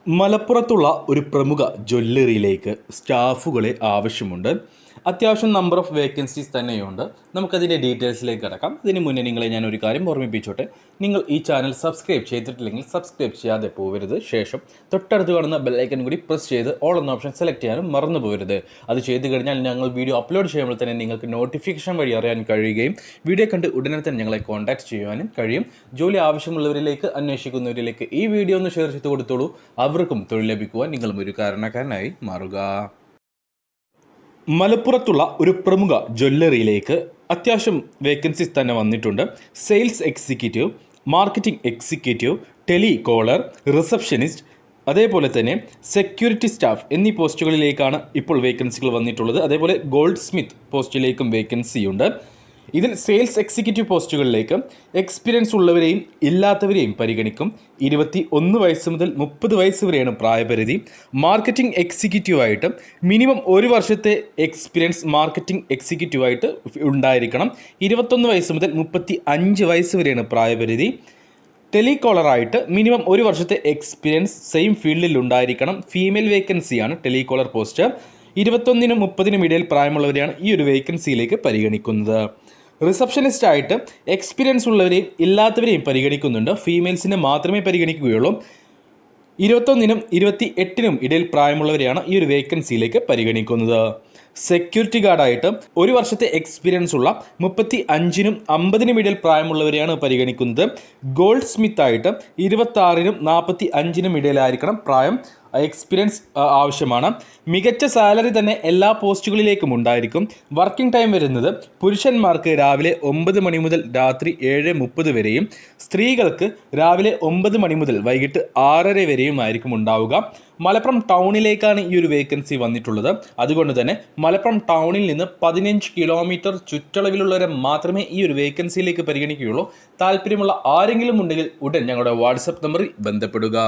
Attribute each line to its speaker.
Speaker 1: മലപ്പുറത്തുള്ള ഒരു പ്രമുഖ ജ്വല്ലറിയിലേക്ക് സ്റ്റാഫുകളെ ആവശ്യമുണ്ട്. അത്യാവശ്യം നമ്പർ ഓഫ് വേക്കൻസീസ് തന്നെയുണ്ട്. നമുക്കതിൻ്റെ ഡീറ്റെയിൽസിലേക്ക് കടക്കാം. അതിന് മുന്നേ നിങ്ങളെ ഞാൻ ഒരു കാര്യം ഓർമ്മിപ്പിച്ചോട്ടെ. നിങ്ങൾ ഈ ചാനൽ സബ്സ്ക്രൈബ് ചെയ്തിട്ടില്ലെങ്കിൽ സബ്സ്ക്രൈബ് ചെയ്യാതെ പോകരുത്. ശേഷം തൊട്ടടുത്ത് കാണുന്ന ബെല്ലൈക്കൻ കൂടി പ്രസ് ചെയ്ത് ഓൾ എന്ന ഓപ്ഷൻ സെലക്ട് ചെയ്യാനും മറന്നു പോകരുത്. അത് ചെയ്ത് കഴിഞ്ഞാൽ ഞങ്ങൾ വീഡിയോ അപ്ലോഡ് ചെയ്യുമ്പോൾ തന്നെ നിങ്ങൾക്ക് നോട്ടിഫിക്കേഷൻ വഴി അറിയാൻ കഴിയുകയും വീഡിയോ കണ്ട് ഉടനെ തന്നെ ഞങ്ങളെ കോൺടാക്ട് ചെയ്യുവാനും കഴിയും. ജോലി ആവശ്യമുള്ളവരിലേക്ക്, അന്വേഷിക്കുന്നവരിലേക്ക് ഈ വീഡിയോ ഒന്ന് ഷെയർ ചെയ്ത് കൊടുത്തോളൂ. അവർക്കും തൊഴിൽ ലഭിക്കുവാൻ നിങ്ങളും ഒരു കാരണക്കാരനായി മാറുക. മലപ്പുറത്തുള്ള ഒരു പ്രമുഖ ജ്വല്ലറിയിലേക്ക് അത്യാവശ്യം വേക്കൻസീസ് തന്നെ വന്നിട്ടുണ്ട്. Sales executive, marketing executive, telecaller, receptionist, അതേപോലെ തന്നെ സെക്യൂരിറ്റി സ്റ്റാഫ് എന്നീ പോസ്റ്റുകളിലേക്കാണ് ഇപ്പോൾ വേക്കൻസികൾ വന്നിട്ടുള്ളത്. അതേപോലെ ഗോൾഡ് സ്മിത്ത് പോസ്റ്റിലേക്കും വേക്കൻസിയുണ്ട്. ഇതിൽ സെയിൽസ് എക്സിക്യൂട്ടീവ് പോസ്റ്റുകളിലേക്ക് എക്സ്പീരിയൻസ് ഉള്ളവരെയും ഇല്ലാത്തവരെയും പരിഗണിക്കും. 21 വയസ്സ് മുതൽ 30 വയസ്സ് വരെയാണ് പ്രായപരിധി. മാർക്കറ്റിംഗ് എക്സിക്യൂട്ടീവായിട്ട് മിനിമം 1 വർഷത്തെ എക്സ്പീരിയൻസ് മാർക്കറ്റിംഗ് എക്സിക്യൂട്ടീവായിട്ട് ഉണ്ടായിരിക്കണം. 21 വയസ്സ് മുതൽ 35 വയസ്സ് വരെയാണ് പ്രായപരിധി. ടെലികോളറായിട്ട് മിനിമം 1 വർഷത്തെ എക്സ്പീരിയൻസ് സെയിം ഫീൽഡിൽ ഉണ്ടായിരിക്കണം. ഫീമെയിൽ വേക്കൻസിയാണ് ടെലികോളർ പോസ്റ്റ്. 21-നും 30-നും ഇടയിൽ പ്രായമുള്ളവരെയാണ് ഈ ഒരു വേക്കൻസിയിലേക്ക് പരിഗണിക്കുന്നത്. റിസപ്ഷനിസ്റ്റ് ആയിട്ട് എക്സ്പീരിയൻസ് ഉള്ളവരെയും ഇല്ലാത്തവരെയും പരിഗണിക്കുന്നുണ്ട്. ഫീമെയിൽസിനെ മാത്രമേ പരിഗണിക്കുകയുള്ളൂ. 21-നും 28-നും ഇടയിൽ പ്രായമുള്ളവരെയാണ് ഈ ഒരു വേക്കൻസിയിലേക്ക് പരിഗണിക്കുന്നത്. സെക്യൂരിറ്റി ഗാർഡായിട്ട് 1 വർഷത്തെ എക്സ്പീരിയൻസ് ഉള്ള 35-നും 50-നും ഇടയിൽ പ്രായമുള്ളവരെയാണ് പരിഗണിക്കുന്നത്. ഗോൾഡ് സ്മിത്ത് ആയിട്ട് 26-നും 45-നും ഇടയിലായിരിക്കണം പ്രായം. എക്സ്പീരിയൻസ് ആവശ്യമാണ്. മികച്ച സാലറി തന്നെ എല്ലാ പോസ്റ്റുകളിലേക്കും ഉണ്ടായിരിക്കും. വർക്കിംഗ് ടൈം വരുന്നത് പുരുഷന്മാർക്ക് രാവിലെ 9 മണി മുതൽ രാത്രി 7:30 വരെയും സ്ത്രീകൾക്ക് രാവിലെ 9 മണി മുതൽ വൈകിട്ട് 6:30 വരെയും ആയിരിക്കും ഉണ്ടാവുക. മലപ്പുറം ടൗണിലേക്കാണ് ഈ ഒരു വേക്കൻസി വന്നിട്ടുള്ളത്. അതുകൊണ്ട് തന്നെ മലപ്പുറം ടൗണിൽ നിന്ന് 15 കിലോമീറ്റർ ചുറ്റളവിലുള്ളവരെ മാത്രമേ ഈ ഒരു വേക്കൻസിയിലേക്ക് പരിഗണിക്കുകയുള്ളൂ. താല്പര്യമുള്ള ആരെങ്കിലും ഉണ്ടെങ്കിൽ ഉടൻ ഞങ്ങളുടെ വാട്സപ്പ് നമ്പറിൽ ബന്ധപ്പെടുക.